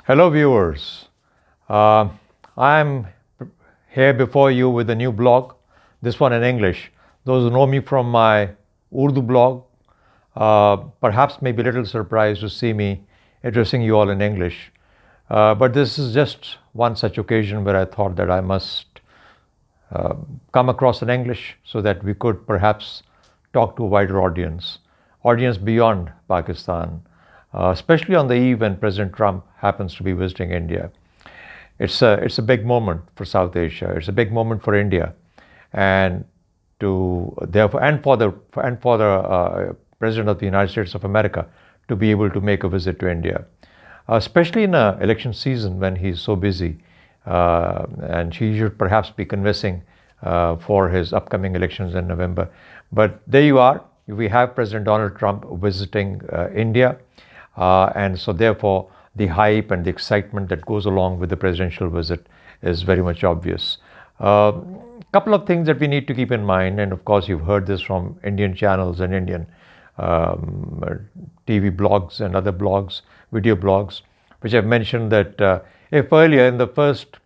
Hello, viewers. Uh, I'm here before you with a new blog, this one in English. Those who know me from my Urdu blog perhaps may be a little surprised to see me addressing you all in English. But this is just one such occasion where I thought that I must come across in English so that we could perhaps talk to a wider audience beyond Pakistan, especially on the eve when President Trump happens to be visiting India. It's a big moment for South Asia. It's a big moment for India, and to therefore and for the President of the United States of America to be able to make a visit to India, especially in an election season when he's so busy, and he should perhaps be convincing for his upcoming elections in November. But there you are. We have President Donald Trump visiting India, and so therefore the hype and the excitement that goes along with the presidential visit is very much obvious. Couple of things that we need to keep in mind, and of course you've heard this from Indian channels and Indian TV blogs and other blogs, video blogs, which have mentioned that if earlier in the first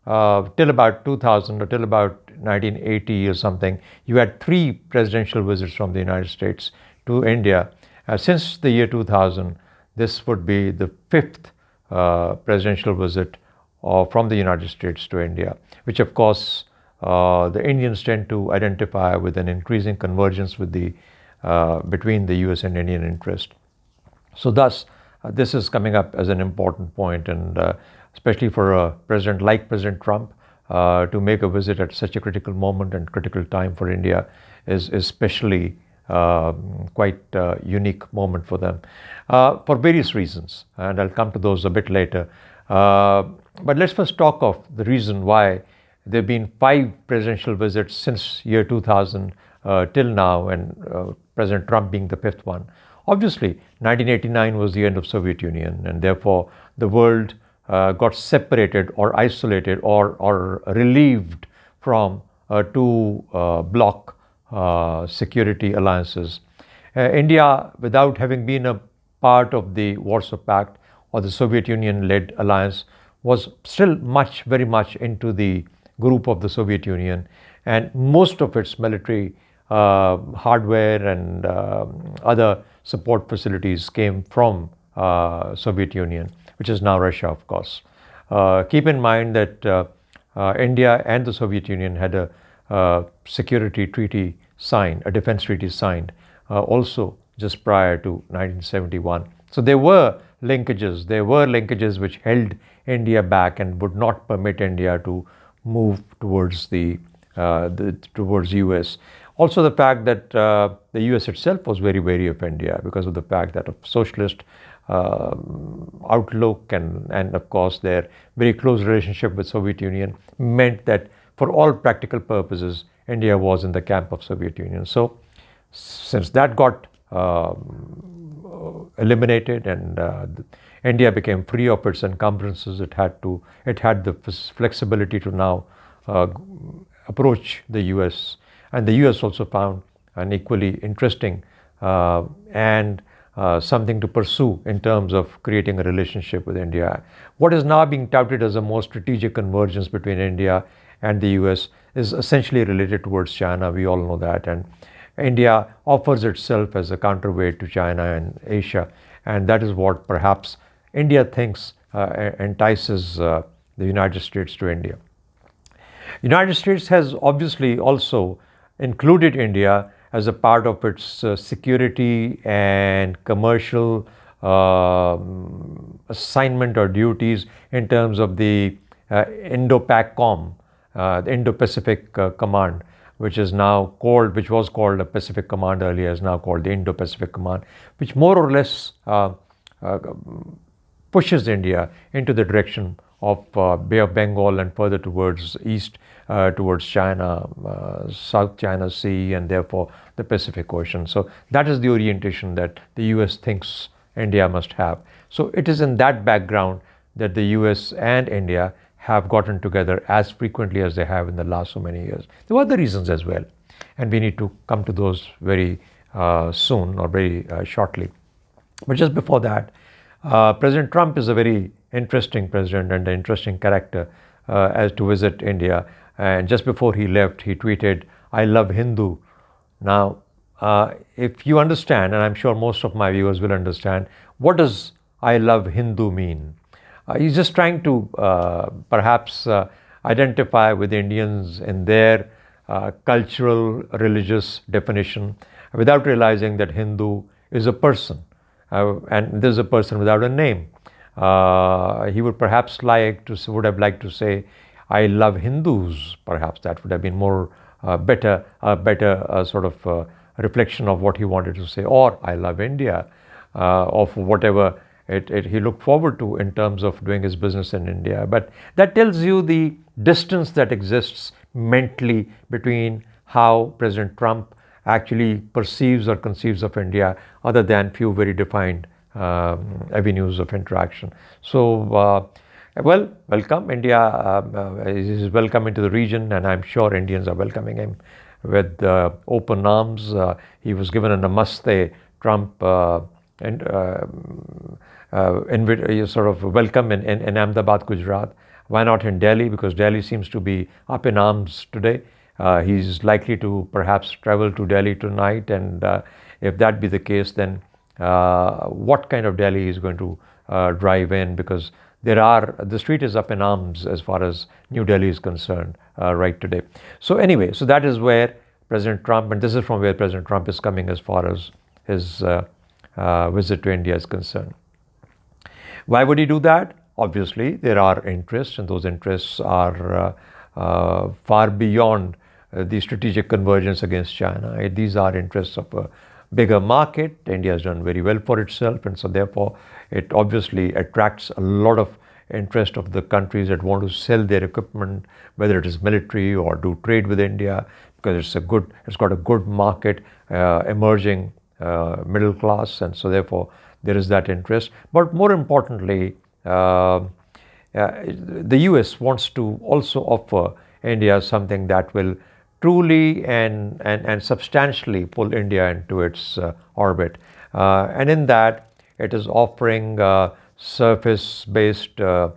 till about 2000 or till about 1980 or something, you had 3 presidential visits from the United States to India. Since the year 2000, this would be the 5th presidential visit from the United States to India, which of course the Indians tend to identify with an increasing convergence with between the US and Indian interest. So thus, this is coming up as an important point, and especially for a president like President Trump, to make a visit at such a critical moment and critical time for India is especially quite a unique moment for them, for various reasons, and I'll come to those a bit later. But let's first talk of the reason why there have been 5 presidential visits since year 2000 till now, and President Trump being the 5th one. Obviously, 1989 was the end of Soviet Union, and therefore the world got separated or isolated or relieved from 2 bloc security alliances. India, without having been a part of the Warsaw Pact or the Soviet Union-led alliance, was still very much into the group of the Soviet Union, and most of its military hardware and other support facilities came from Soviet Union, which is now Russia, of course. Keep in mind that India and the Soviet Union had a security treaty signed, a defense treaty signed, also just prior to 1971. So there were linkages which held India back and would not permit India to move towards towards US. Also the fact that the US itself was very wary of India because of the fact that of socialist outlook and of course their very close relationship with Soviet Union meant that for all practical purposes India was in the camp of Soviet Union. So since that got eliminated and India became free of its encumbrances, it had the flexibility to now approach the US, and the US also found an equally interesting and something to pursue in terms of creating a relationship with India. What is now being touted as a more strategic convergence between India and the US is essentially related towards China. We all know that, and India offers itself as a counterweight to China and Asia, and that is what perhaps India thinks entices the United States to India. United States has obviously also included India as a part of its security and commercial assignment or duties in terms of the Indo-PACOM, the Indo-Pacific Command, which was called the Pacific Command earlier, is now called the Indo-Pacific Command, which more or less pushes India into the direction of Bay of Bengal and further towards east, towards China, South China Sea, and therefore the Pacific Ocean. So that is the orientation that the US thinks India must have. So it is in that background that the US and India have gotten together as frequently as they have in the last so many years. There were other reasons as well, and we need to come to those very soon or very shortly. But just before that, President Trump is a very interesting president and an interesting character as to visit India. And just before he left, he tweeted, "I love Hindu." Now, if you understand, and I'm sure most of my viewers will understand, what does "I love Hindu" mean? He's just trying to perhaps identify with Indians in their cultural, religious definition without realizing that Hindu is a person, and this is a person without a name. He would perhaps would have liked to say, "I love Hindus." Perhaps that would have been more better sort of reflection of what he wanted to say, or "I love India," of whatever he looked forward to in terms of doing his business in India. But that tells you the distance that exists mentally between how President Trump actually perceives or conceives of India, other than few very defined avenues of interaction. So, welcome. India is welcome into the region, and I'm sure Indians are welcoming him with open arms. He was given a namaste Trump and sort of welcome in Ahmedabad, Gujarat. Why not in Delhi? Because Delhi seems to be up in arms today. He's likely to perhaps travel to Delhi tonight, and if that be the case, then what kind of Delhi is going to drive in? Because the street is up in arms as far as New Delhi is concerned right today. So anyway, so that is where President Trump, and this is from where President Trump is coming as far as his visit to India is concerned. Why would he do that? Obviously, there are interests, and those interests are far beyond the strategic convergence against China. These are interests of a bigger market. India has done very well for itself, and so therefore it obviously attracts a lot of interest of the countries that want to sell their equipment, whether it is military or do trade with India, because it's got a good market, emerging middle class, and so therefore there is that interest. But more importantly, the US wants to also offer India something that will truly and substantially pull India into its orbit. And in that, it is offering surface-based air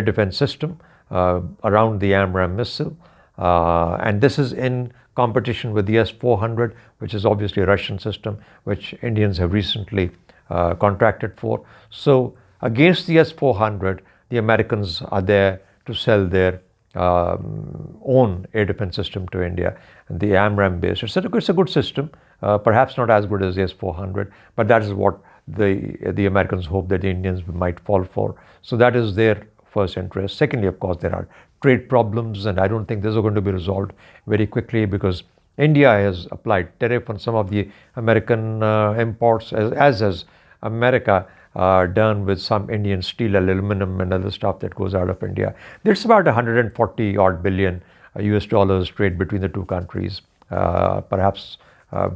defense system around the AMRAAM missile. And this is in competition with the S-400, which is obviously a Russian system, which Indians have recently contracted for. So against the S-400, the Americans are there to sell their own air defense system to India, the AMRAAM based. It's a good system, perhaps not as good as the S-400, but that is what the Americans hope that the Indians might fall for. So that is their first interest. Secondly, of course, there are trade problems, and I don't think those are going to be resolved very quickly, because India has applied tariff on some of the American imports, as has America done with some Indian steel, aluminum, and other stuff that goes out of India. There's about 140 odd billion US dollars trade between the two countries, perhaps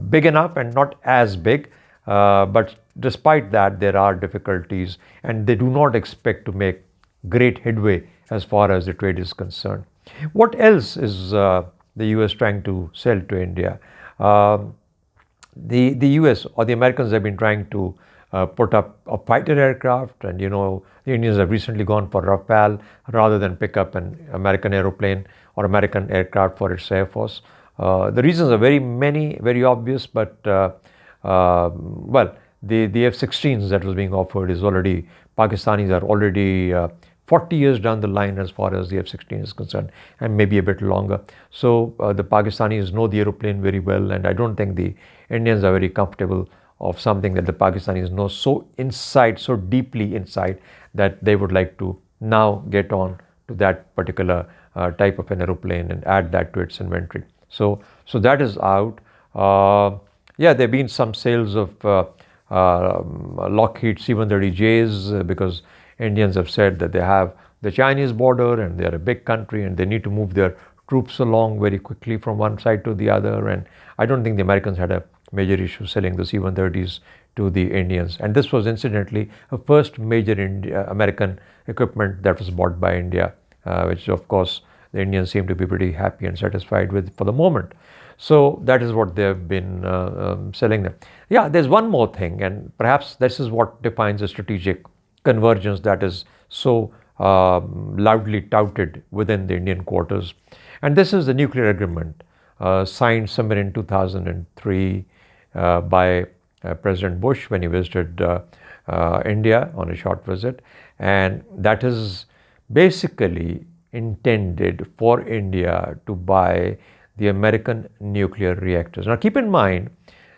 big enough and not as big, but despite that, there are difficulties, and they do not expect to make great headway as far as the trade is concerned. What else is the US trying to sell to India? The US or the Americans have been trying to put up a fighter aircraft, and the Indians have recently gone for Rafale rather than pick up an American aeroplane or American aircraft for its Air Force. The reasons are very obvious, but the F-16s that was being offered is already, Pakistanis are already 40 years down the line as far as the F-16 is concerned, and maybe a bit longer. So the Pakistanis know the aeroplane very well, and I don't think the Indians are very comfortable of something that the Pakistanis know so deeply inside, that they would like to now get on to that particular type of an aeroplane and add that to its inventory. So that is out. There have been some sales of Lockheed C-130Js because Indians have said that they have the Chinese border and they are a big country and they need to move their troops along very quickly from one side to the other. And I don't think the Americans had a major issue selling the C-130s to the Indians. And this was incidentally a first major American equipment that was bought by India, which of course the Indians seem to be pretty happy and satisfied with for the moment. So that is what they've been selling them. Yeah, there's one more thing, and perhaps this is what defines a strategic convergence that is so loudly touted within the Indian quarters. And this is the nuclear agreement signed somewhere in 2003 by President Bush when he visited India on a short visit. And that is basically intended for India to buy the American nuclear reactors. Now, keep in mind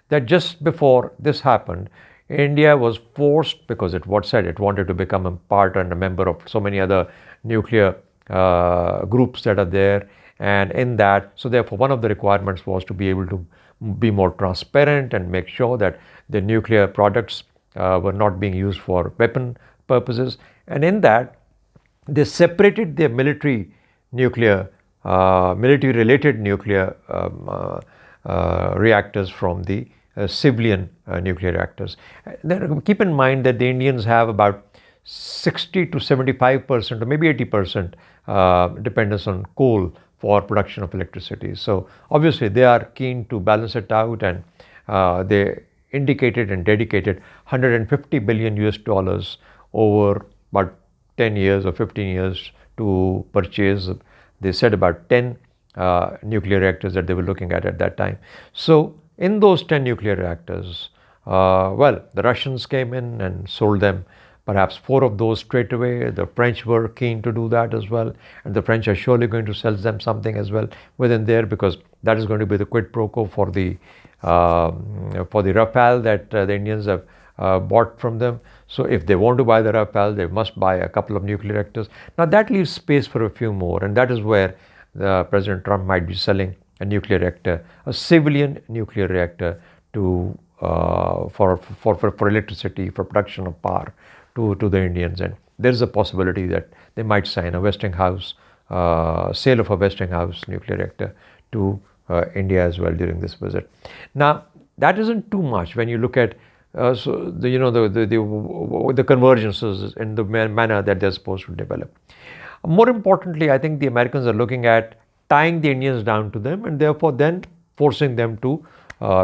that just before this happened, India was forced, because it said it wanted to become a part and a member of so many other nuclear groups that are there. And in that, so therefore, one of the requirements was to be able to be more transparent and make sure that the nuclear products were not being used for weapon purposes. And in that, they separated their military related nuclear reactors from the civilian nuclear reactors. Then keep in mind that the Indians have about 60 to 75% or maybe 80% dependence on coal for production of electricity. So obviously they are keen to balance it out, and they indicated and dedicated 150 billion US dollars over about 10 years or 15 years to purchase. They said about 10 nuclear reactors that they were looking at that time. So in those 10 nuclear reactors, the Russians came in and sold them perhaps 4 of those straight away. The French were keen to do that as well, and the French are surely going to sell them something as well within there, because that is going to be the quid pro quo for the Rafale that the Indians have bought from them. So if they want to buy the Rafale, they must buy a couple of nuclear reactors. Now that leaves space for a few more, and that is where President Trump might be selling a nuclear reactor, a civilian nuclear reactor, to for electricity, for production of power to the Indians. And there is a possibility that they might sign a Westinghouse sale of a Westinghouse nuclear reactor to India as well during this visit. Now that isn't too much when you look at the convergences in the manner that they're supposed to develop. More importantly, I think the Americans are looking at tying the Indians down to them, and therefore then forcing them to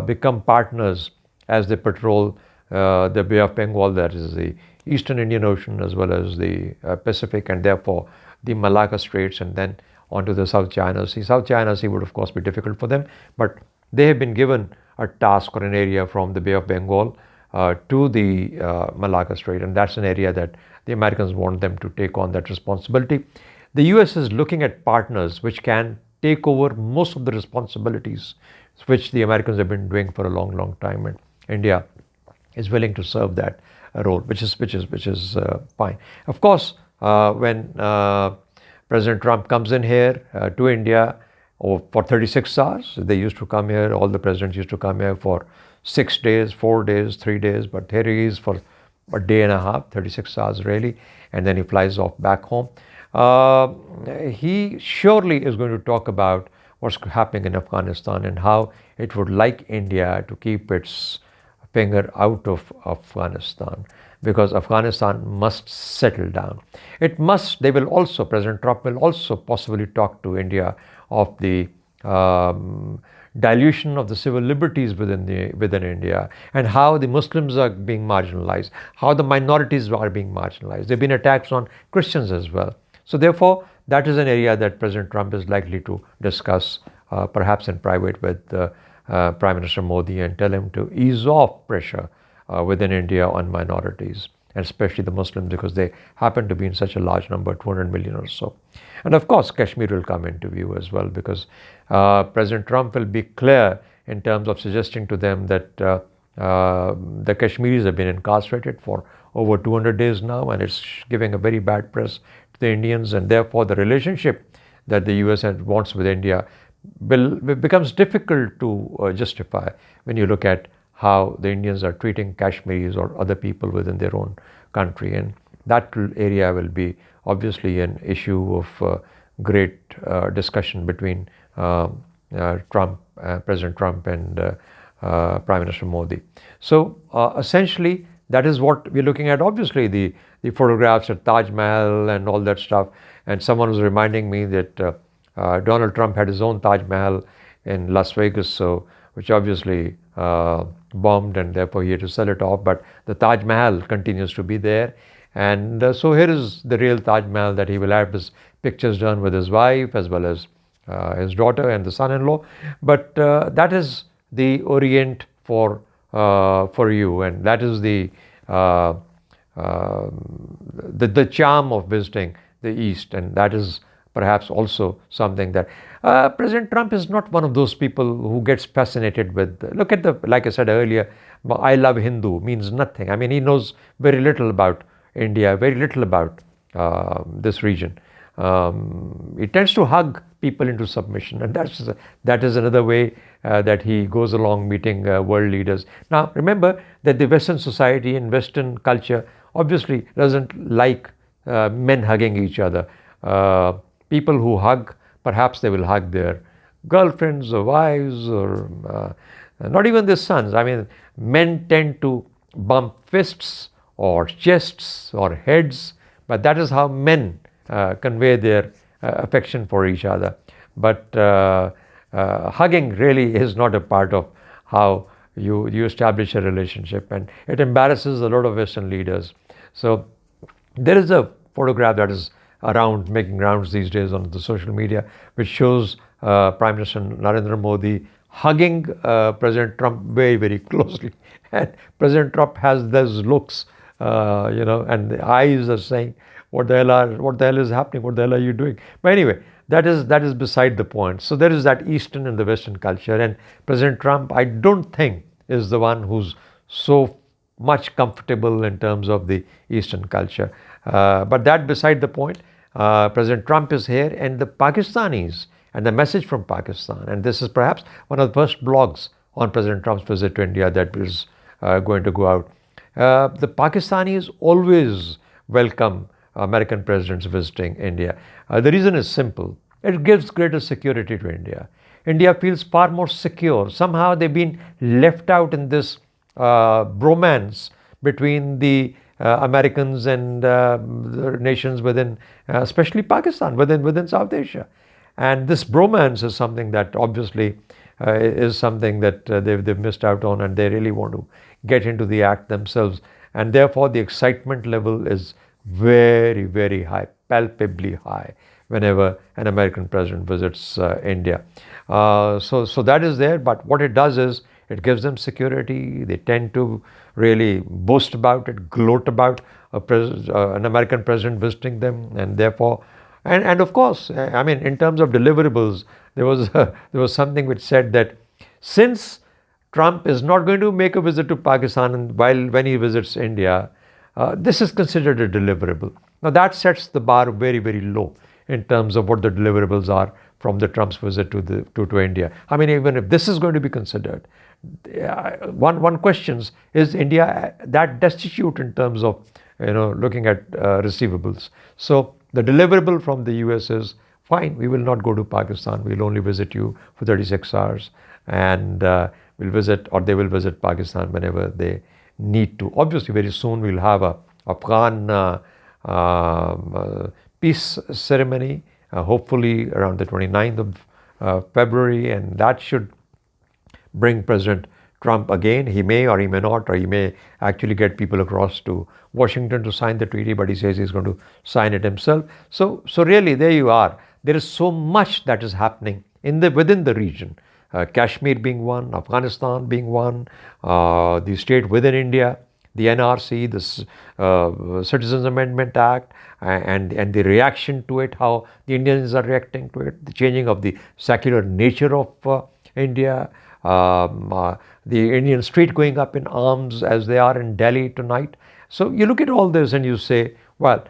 become partners as they patrol the Bay of Bengal, that is the Eastern Indian Ocean, as well as the Pacific, and therefore the Malacca Straits, and then onto the South China Sea. South China Sea would of course be difficult for them, but they have been given a task or an area from the Bay of Bengal to the Malacca Strait, and that's an area that the Americans want them to take on that responsibility. The US is looking at partners which can take over most of the responsibilities which the Americans have been doing for a long time, and India is willing to serve that role, which is fine. Of course, when President Trump comes in here to India for 36 hours, they used to come here, all the presidents used to come here for 6 days, 4 days, 3 days, but here he is for a day and a half, 36 hours really, and then he flies off back home. He surely is going to talk about what's happening in Afghanistan and how it would like India to keep its finger out of Afghanistan, because Afghanistan must settle down. It must, President Trump will also possibly talk to India of the dilution of the civil liberties within India, and how the Muslims are being marginalized, how the minorities are being marginalized. There have been attacks on Christians as well. So therefore, that is an area that President Trump is likely to discuss, perhaps in private with Prime Minister Modi, and tell him to ease off pressure within India on minorities, and especially the Muslims, because they happen to be in such a large number, 200 million or so. And of course, Kashmir will come into view as well, because President Trump will be clear in terms of suggesting to them that the Kashmiris have been incarcerated for over 200 days now, and it's giving a very bad press to the Indians, and therefore the relationship that the US wants with India becomes difficult to justify when you look at how the Indians are treating Kashmiris or other people within their own country. And that area will be obviously an issue of great discussion between President Trump and Prime Minister Modi. So essentially, that is what we're looking at. Obviously, the photographs at Taj Mahal and all that stuff. And someone was reminding me that Donald Trump had his own Taj Mahal in Las Vegas, so which obviously bombed, and therefore he had to sell it off. But the Taj Mahal continues to be there. And so here is the real Taj Mahal that he will have his pictures done with his wife as well as his daughter and the son-in-law. But that is the Orient for you, and that is uh, the charm of visiting the East, and that is perhaps also something that President Trump is not one of those people who gets fascinated with. Look at like I said earlier, I love Hindu means nothing. I mean, he knows very little about India, very little about this region. He tends to hug people into submission, and that is another way that he goes along meeting world leaders. Now, remember that the Western society and Western culture obviously doesn't like men hugging each other. People who hug, perhaps they will hug their girlfriends or wives or not even their sons. I mean, men tend to bump fists or chests or heads, but that is how men convey their affection for each other. But hugging really is not a part of how you establish a relationship, and it embarrasses a lot of Western leaders. So there is a photograph that is around, making rounds these days on the social media, which shows Prime Minister Narendra Modi hugging President Trump very, very closely. And President Trump has those looks, and the eyes are saying, what the hell is happening? What the hell are you doing? But anyway, that is beside the point. So there is that Eastern and the Western culture, and President Trump, I don't think, is the one who's so much comfortable in terms of the Eastern culture. But that beside the point. President Trump is here, and the Pakistanis, and the message from Pakistan, and this is perhaps one of the first blogs on President Trump's visit to India that is going to go out. The Pakistanis always welcome American presidents visiting India. The reason is simple. It gives greater security to India. India feels far more secure. Somehow they've been left out in this bromance between the Americans and the nations within, especially Pakistan, within South Asia. And this bromance is something that obviously is something that they've missed out on, and they really want to get into the act themselves. And therefore, the excitement level is very, very high, palpably high, whenever an American president visits India. So that is there, but what it does is it gives them security. They tend to really boast about it, gloat about an American president visiting them, and therefore, and of course, I mean, in terms of deliverables, there was something which said that since Trump is not going to make a visit to Pakistan when he visits India, this is considered a deliverable. Now that sets the bar very, very low in terms of what the deliverables are from the Trump's visit to India. I mean, even if this is going to be considered, one questions, is India that destitute in terms of looking at receivables? So the deliverable from the US is, fine, we will not go to Pakistan. We'll only visit you for 36 hours, and we'll visit, or they will visit Pakistan whenever they need to. Obviously, very soon we'll have a Afghan peace ceremony, hopefully around the 29th of February, and that should bring President Trump again. He may or he may not, or he may actually get people across to Washington to sign the treaty, but he says he's going to sign it himself. So really, there you are. There is so much that is happening within the region. Kashmir being one, Afghanistan being one, the state within India, the NRC, the Citizens Amendment Act, and the reaction to it, how the Indians are reacting to it, the changing of the secular nature of India, the Indian street going up in arms as they are in Delhi tonight. So you look at all this and you say, well,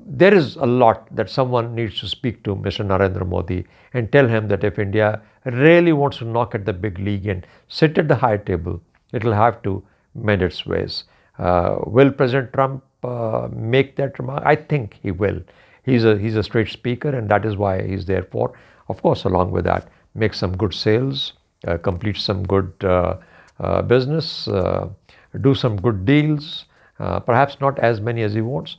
there is a lot that someone needs to speak to Mr. Narendra Modi and tell him that if India really wants to knock at the big league and sit at the high table, it will have to mend its ways. Will President Trump make that remark? I think he will. He's a straight speaker, and that is why he's there for. Of course, along with that, make some good sales, complete some good business, do some good deals, perhaps not as many as he wants.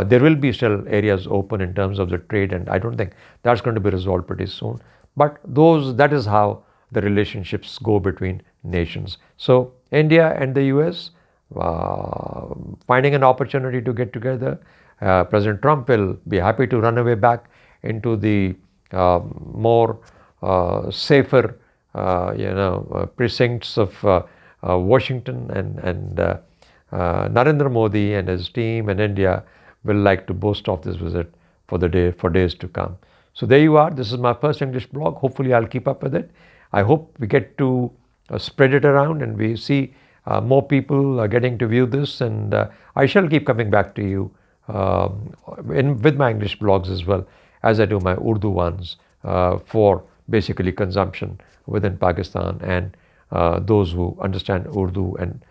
There will be still areas open in terms of the trade, and I don't think that's going to be resolved pretty soon. But that is how the relationships go between nations. So India and the US finding an opportunity to get together. President Trump will be happy to run away back into the more safer, precincts of Washington, and Narendra Modi and his team and India will like to boast of this visit for days to come. So there you are. This is my first English blog. Hopefully, I'll keep up with it. I hope we get to spread it around and we see more people getting to view this. And I shall keep coming back to you with my English blogs as well as I do my Urdu ones for basically consumption within Pakistan and those who understand Urdu and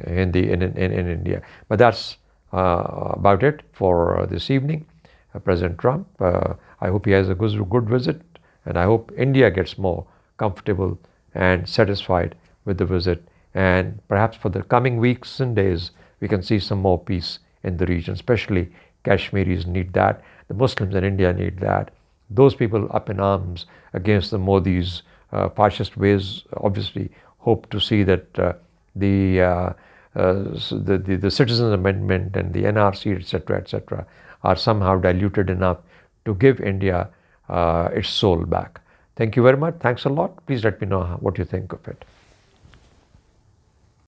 Hindi in India. But that's about it for this evening. President Trump, I hope he has a good visit, and I hope India gets more comfortable and satisfied with the visit. And perhaps for the coming weeks and days, we can see some more peace in the region, especially Kashmiris need that. The Muslims in India need that. Those people up in arms against the Modi's fascist ways obviously hope to see that the Citizens Amendment and the NRC, etc., are somehow diluted enough to give India its soul back. Thank you very much. Thanks a lot. Please let me know what you think of it.